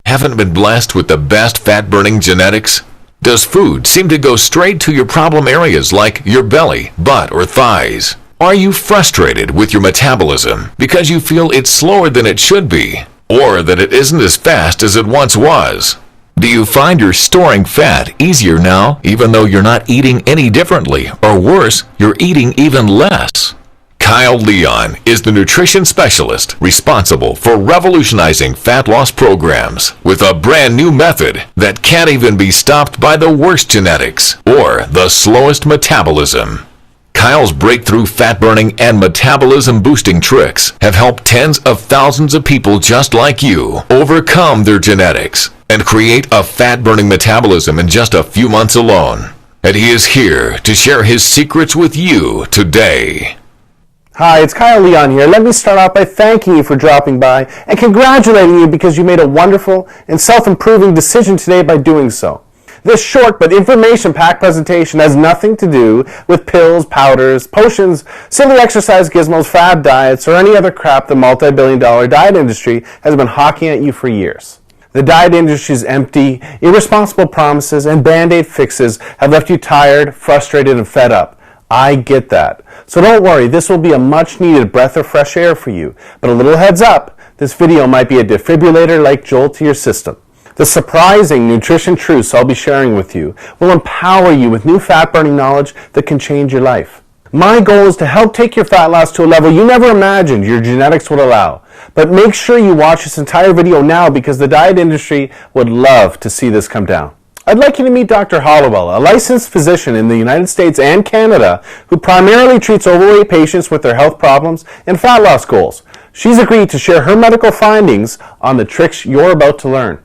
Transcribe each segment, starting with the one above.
Haven't been blessed with the best fat-burning genetics? Does food seem to go straight to your problem areas like your belly, butt, or thighs? Are you frustrated with your metabolism because you feel it's slower than it should be, or that it isn't as fast as it once was? Do you find you're storing fat easier now, even though you're not eating any differently, or worse, you're eating even less? Kyle Leon is the nutrition specialist responsible for revolutionizing fat loss programs with a brand new method that can't even be stopped by the worst genetics or the slowest metabolism. Kyle's breakthrough fat burning and metabolism boosting tricks have helped tens of thousands of people just like you overcome their genetics and create a fat burning metabolism in just a few months alone. And he is here to share his secrets with you today. Hi, it's Kyle Leon here. Let me start off by thanking you for dropping by and congratulating you because you made a wonderful and self-improving decision today by doing so. This short but information-packed presentation has nothing to do with pills, powders, potions, silly exercise gizmos, fad diets, or any other crap the multi-billion-dollar diet industry has been hawking at you for years. The diet industry's empty, irresponsible promises and band-aid fixes have left you tired, frustrated, and fed up. I get that. So don't worry, this will be a much needed breath of fresh air for you. But a little heads up, this video might be a defibrillator-like jolt to your system. The surprising nutrition truths I'll be sharing with you will empower you with new fat-burning knowledge that can change your life. My goal is to help take your fat loss to a level you never imagined your genetics would allow. But make sure you watch this entire video now because the diet industry would love to see this come down. I'd like you to meet Dr. Hollowell, a licensed physician in the United States and Canada who primarily treats overweight patients with their health problems and fat loss goals. She's agreed to share her medical findings on the tricks you're about to learn.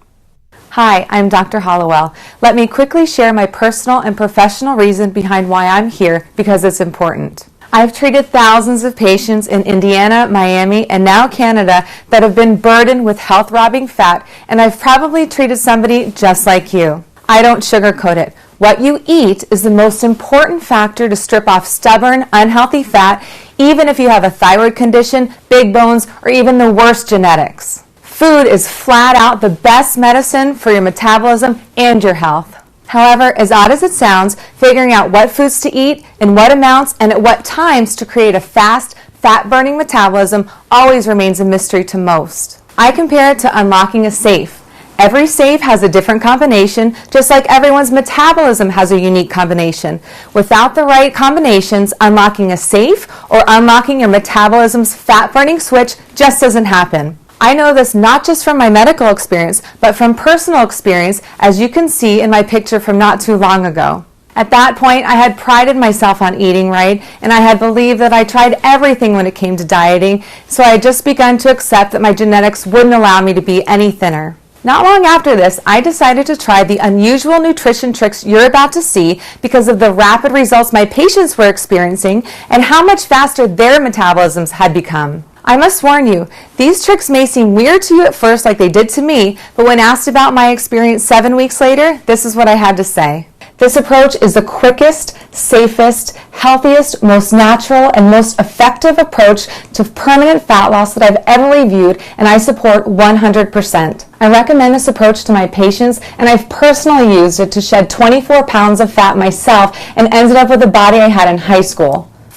Hi, I'm Dr. Hollowell. Let me quickly share my personal and professional reason behind why I'm here because it's important. I've treated thousands of patients in Indiana, Miami, and now Canada that have been burdened with health-robbing fat, and I've probably treated somebody just like you. I don't sugarcoat it. What you eat is the most important factor to strip off stubborn, unhealthy fat, even if you have a thyroid condition, big bones, or even the worst genetics. Food is flat out the best medicine for your metabolism and your health. However, as odd as it sounds, figuring out what foods to eat, in what amounts, and at what times to create a fast, fat-burning metabolism always remains a mystery to most. I compare it to unlocking a safe. Every safe has a different combination, just like everyone's metabolism has a unique combination. Without the right combinations, unlocking a safe or unlocking your metabolism's fat-burning switch just doesn't happen. I know this not just from my medical experience, but from personal experience, as you can see in my picture from not too long ago. At that point, I had prided myself on eating right, and I had believed that I tried everything when it came to dieting, so I had just begun to accept that my genetics wouldn't allow me to be any thinner. Not long after this, I decided to try the unusual nutrition tricks you're about to see because of the rapid results my patients were experiencing and how much faster their metabolisms had become. I must warn you, these tricks may seem weird to you at first like they did to me, but when asked about my experience 7 weeks later, this is what I had to say. This approach is the quickest, safest, healthiest, most natural, and most effective approach to permanent fat loss that I've ever reviewed, and I support 100%. I recommend this approach to my patients, and I've personally used it to shed 24 pounds of fat myself and ended up with the body I had in high school.